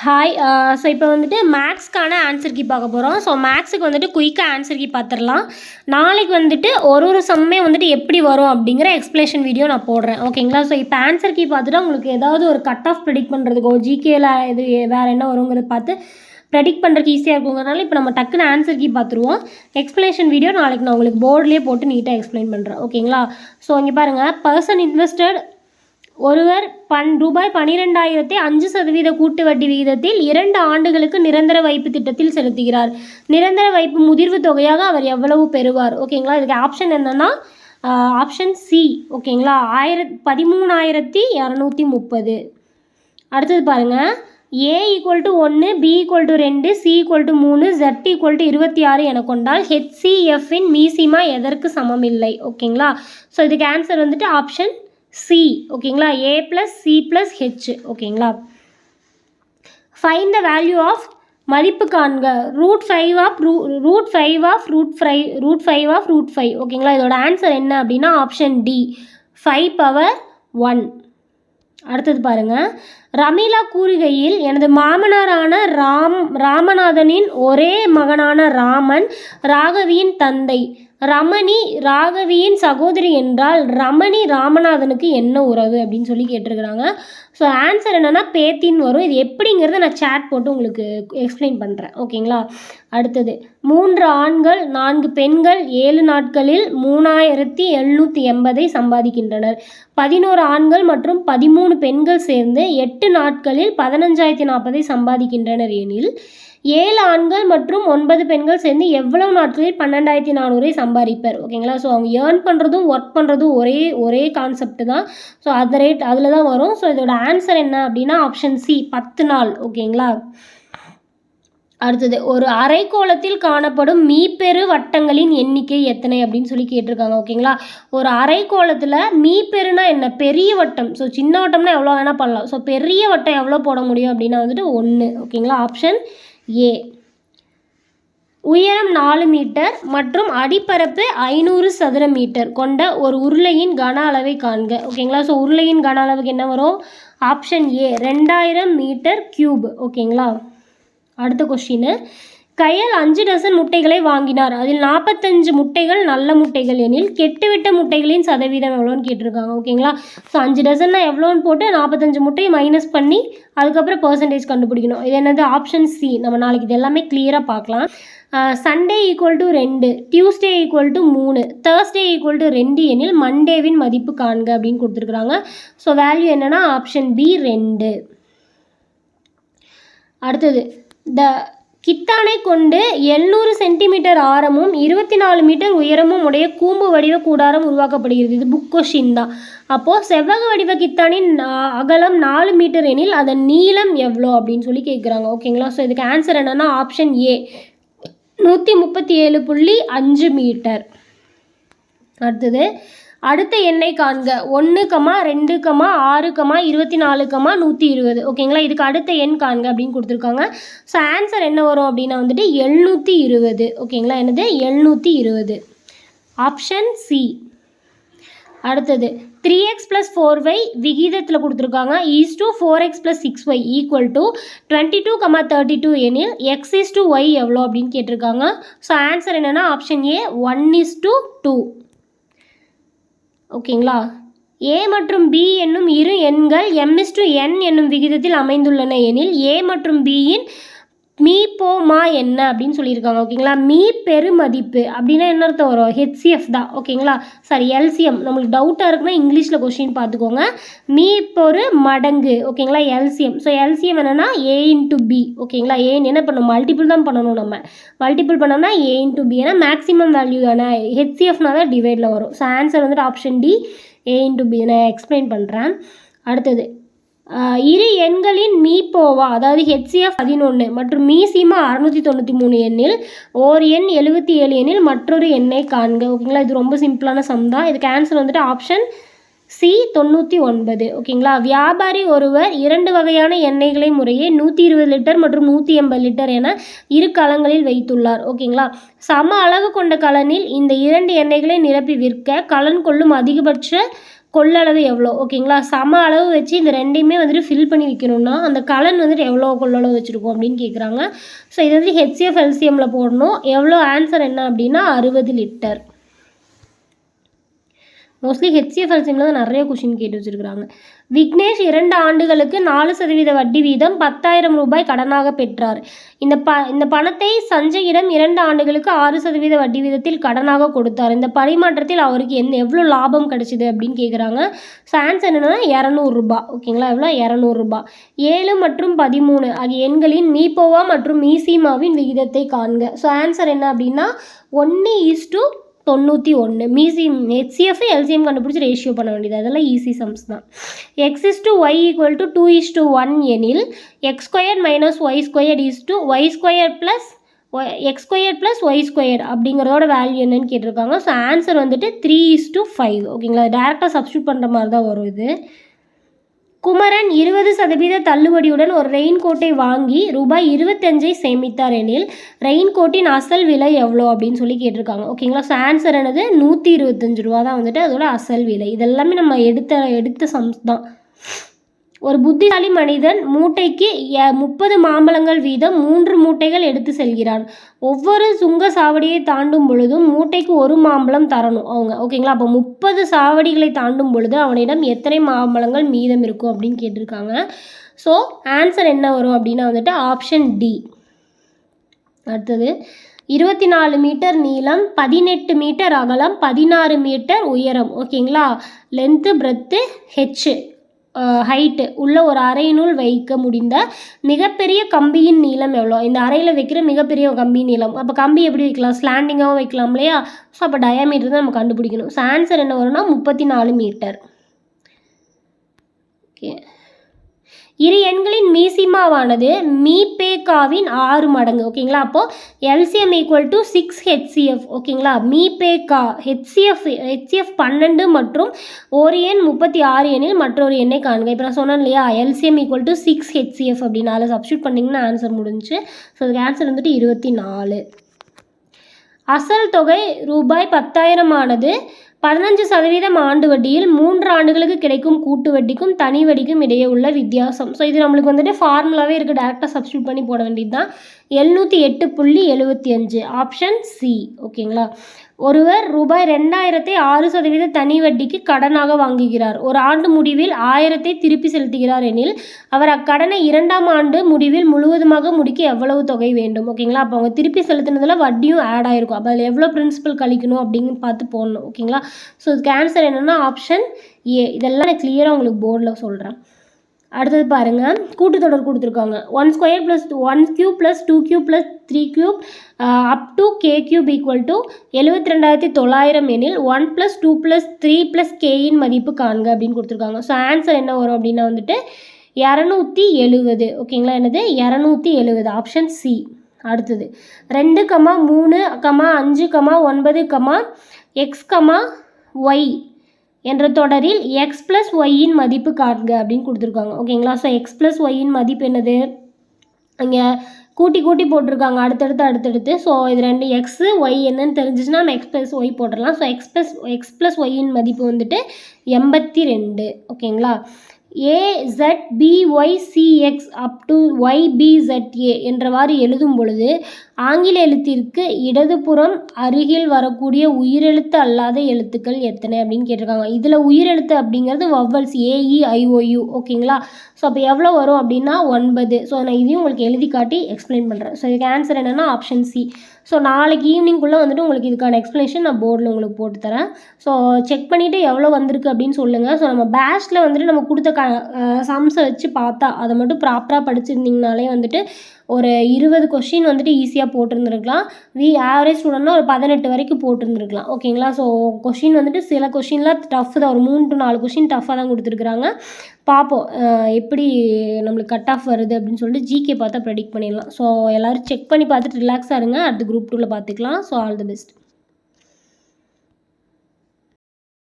Hi. So இப்போ வந்துட்டு மேக்ஸ்க்கான answer key பார்க்க போகிறோம். ஸோ மேக்ஸுக்கு வந்துட்டு குயிக்காக ஆன்சர் கீ பார்த்துடலாம். நாளைக்கு வந்துட்டு ஒரு சம்மே வந்துட்டு எப்படி வரும் அப்படிங்கிற எக்ஸ்பிளேஷன் வீடியோ நான் போடுறேன், ஓகேங்களா? ஸோ இப்போ ஆன்சர் கீ பார்த்துட்டு உங்களுக்கு ஏதாவது ஒரு கட் ஆஃப் ப்ரெடிக்ட் பண்ணுறதுக்கோ ஜிகேல இது வேறு என்ன வருங்கிறத பார்த்து ப்ரெடிக்ட் பண்ணுறதுக்கு ஈஸியாக இருக்குங்கிறனால இப்போ நம்ம டக்குன்னு ஆன்சர் கீ பார்த்துருவோம். எக்ஸ்பிளேஷன் வீடியோ நாளைக்கு நான் உங்களுக்கு போர்ட்லேயே போட்டு நீட்டாக எக்ஸ்பிளைன் பண்ணுறேன், ஓகேங்களா? ஸோ இங்கே பாருங்கள், பர்சன் இன்வெஸ்டட் ஒருவர் ரூபாய் 12,000 5% கூட்டு வட்டி விகிதத்தில் 2 ஆண்டுகளுக்கு நிரந்தர வைப்பு திட்டத்தில் செலுத்துகிறார். நிரந்தர வைப்பு முதிர்வு தொகையாக அவர் எவ்வளவு பெறுவார்? ஓகேங்களா? இதுக்கு ஆப்ஷன் என்னென்னா ஆப்ஷன் சி, ஓகேங்களா? 13,230. அடுத்தது பாருங்கள், A = 1, B = 2, C = 3, Z = 26 என கொண்டால் HCFின் மீசிமா எதற்கு சமம் இல்லை? ஓகேங்களா? ஸோ இதுக்கு ஆன்சர் வந்துட்டு ஆப்ஷன் சி, ஓகேங்களா? A + C + H, ஓகேங்களா? ஃபைண்ட் த வேல்யூ ஆஃப் மதிப்பு காண்க √5 ஆஃப் √5, ஓகேங்களா? இதோட ஆன்சர் என்ன அப்படின்னா ஆப்ஷன் டி, 5^1. அடுத்தது பாருங்கள், ரமீலா கூறுகையில் எனது மாமனாரான ராமநாதனின் ஒரே மகனான ராமன் ராகவியின் தந்தை, ரமணி ராகவியின் சகோதரி என்றால் ரமணி ராமநாதனுக்கு என்ன உறவு அப்படின்னு சொல்லி கேட்டிருக்கிறாங்க. ஸோ ஆன்சர் என்னென்னா பேத்தின்னு வரும். இது எப்படிங்கிறத நான் சேட் போட்டு உங்களுக்கு எக்ஸ்பிளைன் பண்ணுறேன், ஓகேங்களா? அடுத்தது, 3 ஆண்கள் 4 பெண்கள் 7 நாட்களில் 3,780 சம்பாதிக்கின்றனர். 11 ஆண்கள் மற்றும் 13 பெண்கள் சேர்ந்து 8 நாட்களில் 15,040 சம்பாதிக்கின்றனர் எனில் 7 ஆண்கள் மற்றும் 9 பெண்கள் சேர்ந்து எவ்வளவு நாட்களில் 12,400 சம்பாதிப்பர்? ஓகேங்களா? ஸோ அவங்க ஏர்ன் பண்ணுறதும் ஒர்க் பண்ணுறதும் ஒரே கான்செப்ட் தான். ஸோ அந்த ரேட் அதில் தான் வரும். ஸோ இதோட ஆன்சர் என்ன அப்படின்னா ஆப்ஷன் சி, 10 நாள், ஓகேங்களா? அடுத்தது, ஒரு அரைக்கோளத்தில் காணப்படும் மீப்பெரு வட்டங்களின் எண்ணிக்கை எத்தனை அப்படின்னு சொல்லி கேட்டிருக்காங்க, ஓகேங்களா? ஒரு அரைக்கோளத்தில் மீப்பெருனா என்ன? பெரிய வட்டம். ஸோ சின்ன வட்டம்னா எவ்வளோ வேணால் பண்ணலாம். ஸோ பெரிய வட்டம் எவ்வளோ போட முடியும் அப்படின்னா வந்துட்டு 1, ஓகேங்களா? Option A. உயரம் 4 மீட்டர் மற்றும் அடிப்பரப்பு 500 சதுர மீட்டர் கொண்ட ஒரு உருளையின் கன அளவை காண்க, ஓகேங்களா? ஸோ உருளையின் கன அளவுக்கு என்ன வரும்? ஆப்ஷன் ஏ, 2000 மீட்டர் கியூப், ஓகேங்களா? அடுத்த கொஸ்டின், கயல் 5 டசன் முட்டைகளை வாங்கினார். அதில் 45 முட்டைகள் நல்ல முட்டைகள் எனில் கெட்டுவிட்ட முட்டைகளின் சதவீதம் எவ்வளோன்னு கேட்டிருக்காங்க, ஓகேங்களா? ஸோ 5 டசன்னா எவ்வளோன்னு போட்டு 45 முட்டையை மைனஸ் பண்ணி அதுக்கப்புறம் பர்சன்டேஜ் கண்டுபிடிக்கணும். இது என்னது? Option C. நம்ம நாளைக்கு இது எல்லாமே கிளியராக பார்க்கலாம். சண்டே = 2, டியூஸ்டே = 3, தேர்ஸ்டே = 2 எனில் மண்டேவின் மதிப்பு காண்க அப்படின்னு கொடுத்துருக்குறாங்க. ஸோ வேல்யூ என்னென்னா ஆப்ஷன் பி, 2. அடுத்தது, கித்தானை கொண்டு 700 சென்டிமீட்டர் ஆரமும் 24 மீட்டர் உயரமும் உடைய கூம்பு வடிவ கூடாரம் உருவாக்கப்படுகிறது. இது புக் கொஸ்டின் தான். அப்போது செவ்வக வடிவ கித்தானின் அகலம் 4 மீட்டர் எனில் அதன் நீளம் எவ்வளோ அப்படின்னு சொல்லி கேட்குறாங்க, ஓகேங்களா? ஸோ இதுக்கு ஆன்சர் என்னென்னா ஆப்ஷன் ஏ, 137.5 மீட்டர். அடுத்தது, அடுத்த எண்ணை காண்க 1, 2, 6, 24, 120, ஓகேங்களா? இதுக்கு அடுத்த எண் காண்க அப்படின்னு கொடுத்துருக்காங்க. ஸோ ஆன்சர் என்ன வரும் அப்படின்னா வந்துட்டு 720, ஓகேங்களா? என்னது? 720, ஆப்ஷன் சி. அடுத்தது, 3x + 4y விகிதத்தில் கொடுத்துருக்காங்க. = 4x + 6y = 22, 32 எனில் x/y எவ்வளோ அப்படின்னு கேட்டிருக்காங்க. ஸோ ஆன்சர் என்னென்னா ஆப்ஷன் ஏ, 1:2, ஓகேங்களா? A மற்றும் B என்னும் இரு எண்கள் m/n என்னும் விகிதத்தில் அமைந்துள்ளன எனில் A மற்றும் Bயின் மீப்போமா என்ன அப்படின்னு சொல்லியிருக்காங்க, ஓகேங்களா? மீ பெருமதிப்பு அப்படின்னா என்ன அர்த்தம் வரும்? HCF தான், ஓகேங்களா? Sorry, LCM. நம்மளுக்கு டவுட்டாக இருக்குன்னா இங்கிலீஷில் கொஸ்டின் பார்த்துக்கோங்க. மீ பொரு மடங்கு, ஓகேங்களா? LCM. ஸோ LCM என்னென்னா A × B, ஓகேங்களா? A என்ன பண்ணணும்? மல்டிபிள் தான் பண்ணணும். நம்ம மல்டிபிள் பண்ணோம்னா A × B, ஏன்னா மேக்ஸிமம் வேல்யூ தானே. HCFனா தான் டிவைடில் வரும். ஸோ ஆன்சர் வந்துட்டு ஆப்ஷன் டி, A × B. நான் எக்ஸ்பிளைன் பண்ணுறேன். அடுத்தது, இரு எண்களின் மீப்போவா அதாவது HCF 11 மற்றும் மீசிமா 693 எண்ணில் ஓர் எண் 77 எண்ணில் மற்றொரு எண்ணை காண்க, ஓகேங்களா? இது ரொம்ப சிம்பிளான சம் தான். இதுக்கு ஆன்சர் வந்துட்டு ஆப்ஷன் சி, 99, ஓகேங்களா? வியாபாரி ஒருவர் 2 வகையான எண்ணெய்களை முறையே 120 லிட்டர் மற்றும் 180 லிட்டர் என இரு கலங்களில் வைத்துள்ளார், ஓகேங்களா? சம அளவு கொண்ட கலனில் இந்த 2 எண்ணெய்களை நிரப்பி விற்க கலன் கொள்ளும் அதிகபட்ச கொள்ளளவு எவ்வளோ ஓகேங்களா. சம அளவு வச்சு இந்த ரெண்டையுமே வந்துட்டு ஃபில் பண்ணி வைக்கணும்னா அந்த கலன் வந்துட்டு எவ்வளோ கொள்ளளவு வச்சுருக்கோம் அப்படின்னு கேட்குறாங்க. ஸோ இது வந்து HCF LCMல போடணும். எவ்வளோ ஆன்சர் என்ன அப்படின்னா 60 லிட்டர். மோஸ்ட்லி HCF LCMல தான் நிறைய கொஷின் கேட்டு வச்சுருக்கிறாங்க. விக்னேஷ் 2 ஆண்டுகளுக்கு 4% வட்டி வீதம் 10,000 ரூபாய் கடனாக பெற்றார். இந்த பணத்தை சஞ்சயிடம் 2 ஆண்டுகளுக்கு 6% வட்டி வீதத்தில் கடனாக கொடுத்தார். இந்த பரிமாற்றத்தில் அவருக்கு எவ்வளோ லாபம் கிடைச்சிது அப்படின்னு கேட்குறாங்க. ஸோ ஆன்சர் என்னென்னா 200 ரூபா. ஓகேங்களா, எவ்வளோ 200 ரூபா. 7 மற்றும் 13 ஆகிய எண்களின் மீபோவா மற்றும் மீசிமாவின் விகிதத்தை காண்க. ஸோ ஆன்சர் என்ன அப்படின்னா 1:91. HCF LCM கண்டுபிடிச்சி ரேஷியோ பண்ண வேண்டியது, அதெல்லாம் ஈஸி சம்ஸ் தான். x/y = 2:1 எனில் x² - y² y² + x² + y² அப்படிங்கிறதோட வேல்யூ என்னன்னு கேட்டிருக்காங்க. ஸோ ஆன்சர் வந்துட்டு 3:5. ஓகேங்களா, டேரெக்டாக சப்ஸ்டியூட் பண்ணுற மாதிரி தான் வரும் இது. குமரன் 20% தள்ளுபடியுடன் ஒரு ரெயின் கோட்டை வாங்கி ரூபாய் 25 சேமித்தார் எனில் ரெயின் கோட்டின் அசல் விலை எவ்வளோ அப்படின்னு சொல்லி கேட்டிருக்காங்க. ஓகேங்களா, ஸோ ஆன்சர் என்னது 125 ரூபா தான் வந்துட்டு அதோட அசல் விலை. இதெல்லாமே நம்ம எடுத்த சம்ஸ் தான். ஒரு புத்திசாலி மனிதன் மூட்டைக்கு 30 மாம்பழங்கள் வீதம் 3 மூட்டைகள் எடுத்து செல்கிறான். ஒவ்வொரு சுங்க சாவடியை தாண்டும் பொழுதும் மூட்டைக்கு 1 மாம்பழம் தரணும் அவங்க. ஓகேங்களா, அப்போ 30 சாவடிகளை தாண்டும் பொழுது அவனிடம் எத்தனை மாம்பழங்கள் மீதம் இருக்கும் அப்படின்னு கேட்டிருக்காங்க. ஸோ ஆன்சர் என்ன வரும் அப்படின்னா வந்துட்டு ஆப்ஷன் டி. அடுத்தது 24 மீட்டர் நீளம், 18 மீட்டர் அகலம், 16 மீட்டர் உயரம். ஓகேங்களா, லென்த்து பிரெத்து ஹெச் ஹைட்டு உள்ள ஒரு அறையினுள் வைக்க முடிந்த மிகப்பெரிய கம்பியின் நீளம் எவ்வளோ? இந்த அறையில் வைக்கிற மிகப்பெரிய கம்பி நீளம். அப்போ கம்பி எப்படி வைக்கலாம்? ஸ்லாண்டிங்காகவும் வைக்கலாம் இல்லையா? ஸோ அப்போ டயாமீட்டர் தான் நம்ம கண்டுபிடிக்கணும். ஸோ ஆன்சர் என்ன வரும்னா 34 மீட்டர். ஓகே, இரு எண்களின் மீசிமாவானது மீபேகாவின் 6 மடங்கு. ஓகேங்களா, அப்போது LCM = 6 HCF. ஓகேங்களா, மீபேகா HCF 12 மற்றும் ஒரு எண் 36 எண்ணில் மற்றொரு எண்ணை காண்க. இப்போ நான் சொன்னேன் இல்லையா, LCM = 6 HCF அப்படின்னு அதில் சப்ஸ்டியூட் பண்ணிங்கன்னா ஆன்சர் முடிஞ்சு. ஸோ அதுக்கு ஆன்சர் வந்துட்டு 24. அசல் தொகை ரூபாய் 10,000 ஆனது 15% ஆண்டு வட்டியில் 3 ஆண்டுகளுக்கு கிடைக்கும் கூட்டு வட்டிக்கும் தனி வட்டிக்கும் இடையே உள்ள வித்தியாசம். ஸோ இது நம்மளுக்கு வந்துட்டு ஃபார்முலாவே இருக்குது, டேரெக்டாக சப்ஸ்டியூட் பண்ணி போட வேண்டியது தான். 708.75 ஆப்ஷன் சி. ஓகேங்களா, ஒருவர் ரூபாய் 2,000 6% தனி வட்டிக்கு கடனாக வாங்குகிறார். ஒரு ஆண்டு முடிவில் 1,000 திருப்பி செலுத்துகிறார் எனில் அவர் அக்கடனை 2ஆம் ஆண்டு முடிவில் முழுவதுமாக முடிக்க எவ்வளவு தொகை வேண்டும்? ஓகேங்களா, அப்போ அவங்க திருப்பி செலுத்தினதில் வட்டியும் ஆட் ஆகிருக்கும். அப்போ அதில் எவ்வளோ பிரின்சிபல் கழிக்கணும் அப்படின்னு பார்த்து போடணும். ஓகேங்களா, ஸோ இதுக்கு ஆன்சர் என்னென்னா ஆப்ஷன் ஏ. இதெல்லாம் நான் கிளியராக உங்களுக்கு போர்டில் சொல்கிறேன். அடுத்தது பாருங்கள், கூட்டுத்தொடர் கொடுத்துருக்காங்க. 1² + 1³ + 2³ + 3³ அப் டு k³ = 72,900 எனில் 1 + 2 + 3 + k மதிப்பு காண்க அப்படின்னு கொடுத்துருக்காங்க. ஸோ ஆன்சர் என்ன வரும் அப்படின்னா வந்துட்டு 270. ஓகேங்களா, என்னது 270 ஆப்ஷன் சி. அடுத்தது 2, 3, 5, 9, x, y என்ற தொடரில் x + yயின் மதிப்பு காண்க அப்படின்னு கொடுத்துருக்காங்க. ஓகேங்களா, ஸோ x + yயின் மதிப்பு என்னது? அங்கே கூட்டி போட்டிருக்காங்க அடுத்தடுத்து. ஸோ இது 2 x y என்னன்னு தெரிஞ்சிச்சுன்னா நம்ம x + y போட்டுடலாம். ஸோ x + yயின் மதிப்பு வந்துட்டு 82. ஓகேங்களா, AZBYCX அப் டு YBZA என்றவாறு எழுதும் பொழுது ஆங்கில எழுத்திற்கு இடதுபுறம் அருகில் வரக்கூடிய உயிரெழுத்து அல்லாத எழுத்துக்கள் எத்தனை அப்படின்னு கேட்டிருக்காங்க. இதில் உயிரெழுத்து அப்படிங்கிறது வவ்வல்ஸ் AEIOU. ஓகேங்களா, ஸோ அப்போ எவ்வளோ வரும் அப்படின்னா 9. ஸோ நான் இதையும் உங்களுக்கு எழுதி காட்டி எக்ஸ்பிளைன் பண்ணுறேன். ஸோ இதுக்கு ஆன்சர் என்னென்னா ஆப்ஷன் சி. ஸோ நாளைக்கு ஈவினிங்குள்ளே வந்துட்டு உங்களுக்கு இதுக்கான எக்ஸ்ப்ளனேஷன் நான் போர்டில் உங்களுக்கு போட்டு தரேன். ஸோ செக் பண்ணிவிட்டு எவ்வளோ வந்திருக்கு அப்படின்னு சொல்லுங்கள். ஸோ நம்ம பேட்ச்சில் வந்துட்டு நம்ம கொடுத்த சம்ஸை வச்சு பார்த்தா அதை மட்டும் ப்ராப்பராக படிச்சிருந்தீங்கனாலே வந்துட்டு ஒரு 20 கொஷின் வந்துட்டு ஈஸியாக போட்டிருந்துருக்கலாம். ஆவரேஜ் ஸ்டூடெண்ட்னா ஒரு 18 வரைக்கும் போட்டிருந்துருக்கலாம். ஓகேங்களா, ஸோ கொஷின் வந்துட்டு சில கொஷின்லாம் டஃப் தான், ஒரு 3 to 4 கொஷின் டஃப்பாக தான் கொடுத்துருக்குறாங்க. பார்ப்போம் எப்படி நம்மளுக்கு கட் ஆஃப் வருது அப்படின்னு சொல்லிட்டு ஜிகே பார்த்தா ப்ரெடிக்ட் பண்ணிடலாம். ஸோ எல்லோரும் செக் பண்ணி பார்த்துட்டு ரிலாக்ஸாக இருங்க. அடுத்து குரூப் 2ல் பார்த்துக்கலாம். So all the best.